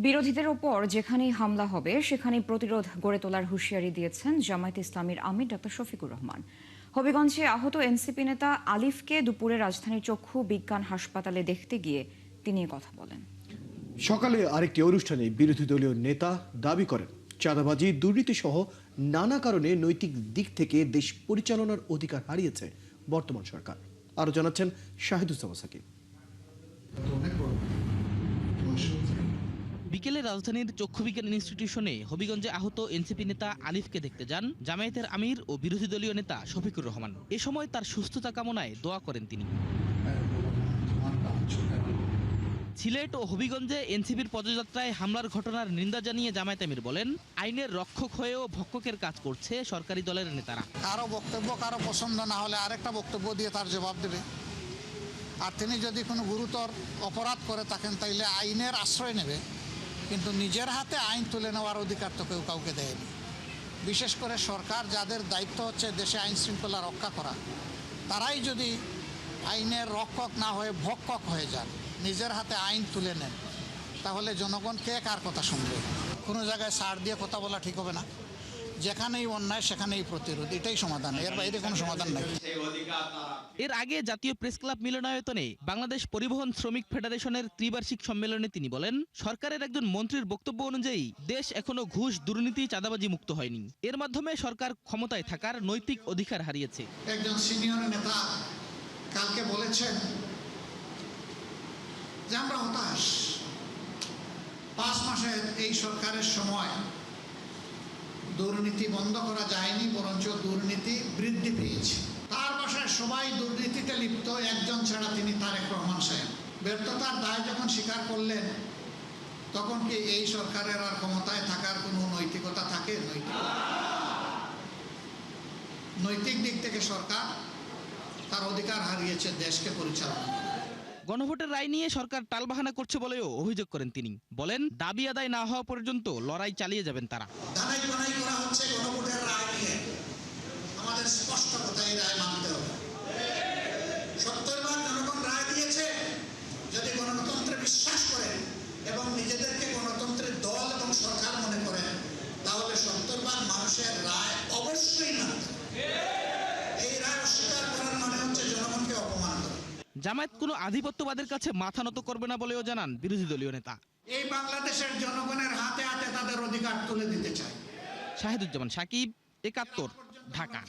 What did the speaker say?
বিরোধীদের ওপর যেখানেই হামলা হবে সেখানেই প্রতিরোধ গড়ে তোলার হুঁশিয়ারি দিয়েছেন জামায়াত ইসলামীর আমির ডক্টর শফিকুর রহমান। হবিগঞ্জে আহত এনসিপি নেতা আলিফকে দুপুরে রাজধানীর চক্ষু বিজ্ঞান হাসপাতালে দেখতে গিয়ে তিনি কথা বলেন। সকালে আরেকটি অনুষ্ঠানে বিরোধী দলীয় নেতা দাবি করেন, চাঁদাবাজি, দুর্নীতি সহ নানা কারণে নৈতিক দিক থেকে দেশ পরিচালনার অধিকার হারিয়েছে বর্তমান সরকার। আরো জানাচ্ছেন শাহিদুজ্জামান সাকিব। বিকেলে রাজধানীর চক্ষুবিজ্ঞান ইনস্টিটিউশনে হবিগঞ্জে আহত এনসিপি নেতা আলিফকে দেখতে যান জামায়াতের আমির ও বিরোধী দলীয় নেতা শফিকুর রহমান। এ সময় তার সুস্থতা কামনায় দোয়া করেন তিনি। সিলেট ও হবিগঞ্জে এনসিপির পদযাত্রায় হামলার ঘটনার নিন্দা জানিয়ে জামায়াত আমির বলেন, আইনের রক্ষক হয়েও ভক্ষকের কাজ করছে সরকারি দলের নেতারা। কারো বক্তব্য কারো পছন্দ না হলে আরেকটা বক্তব্য দিয়ে তার জবাব দেবে। আর তিনি যদি কোনো গুরুতর অপরাধ করে থাকেন তাইলে আইনের আশ্রয় নেবে, কিন্তু নিজের হাতে আইন তুলে নেওয়ার অধিকার তো কেউ কাউকে দেয়নি। বিশেষ করে সরকার, যাদের দায়িত্ব হচ্ছে দেশে আইন শৃঙ্খলা রক্ষা করা, তারাই যদি আইনের রক্ষক না হয়ে ভক্ষক হয়ে যান, নিজের হাতে আইন তুলে নেন, তাহলে জনগণ কে কার কথা শুনবে? কোনো জায়গায় ছাড় দিয়ে কথা বলা ঠিক হবে না। যেখানেই অন্যায় সেখানেই প্রতিরোধ, এটাই সমাধান, এর বাইরে কোনো সমাধান নেই। এর আগে জাতীয় প্রেস ক্লাব মিলনায়তনে বাংলাদেশ পরিবহন শ্রমিক ফেডারেশনের ত্রিবার্ষিক সম্মেলনে তিনি বলেন, সরকারের একজন মন্ত্রীর বক্তব্য অনুযায়ী দেশ এখনো ঘুষ, দুর্নীতি, চাঁদাবাজি মুক্ত হয়নি। এর মাধ্যমে সরকার ক্ষমতায় থাকার নৈতিক অধিকার হারিয়েছে। একজন সিনিয়র নেতা কালকে বলেছেন যে আমরা হতাশ, 5 মাসের এই সরকারের সময় দুর্নীতি বন্ধ করা যায়নি, বরঞ্চ দুর্নীতি বৃদ্ধি পেয়েছে। তার বাসায় সবাই দুর্নীতিতে লিপ্ত, একজন ছাড়া তিনি তারেক রহমান সাহেব। ব্যর্থতার দায় যখন স্বীকার করলেন, তখন কি এই সরকারের আর ক্ষমতায় থাকার কোনো নৈতিকতা থাকে? নৈতিক দিক থেকে সরকার তার অধিকার হারিয়েছে দেশকে পরিচালনা। গণভোটের রায় নিয়ে সরকার টালবাহানা করছে বলেও অভিযোগ করেন তিনি। বলেন, দাবি আদায় না হওয়া পর্যন্ত লড়াই চালিয়ে যাবেন তারা। দানাই বানাই করা হচ্ছে গণভোটের রায় নিয়ে। আমাদের স্পষ্ট কথা, এই রায় মানতে হবে। 70 বার জনগণ রায় দিয়েছে। যদি গণতন্ত্রে বিশ্বাস করেন এবং নিজেদেরকে গণতন্ত্রের দল এবং সরকার মনে করেন, তাহলে 70 বার মানুষের রায় অবশ্যই মানতে হবে। এই রায় অস্বীকার করার মানে হচ্ছে জনগণকে অপমান করা। জামায়াত কোনো আধিপত্যবাদের কাছে মাথা নত করবে না বলেও জানান বিরোধী দলীয় নেতা। এই বাংলাদেশের জনগণের হাতে হাতে তাদের অধিকার তুলে দিতে চায়। শাহিদুজ্জামান সাকিব, ৭১, ঢাকা।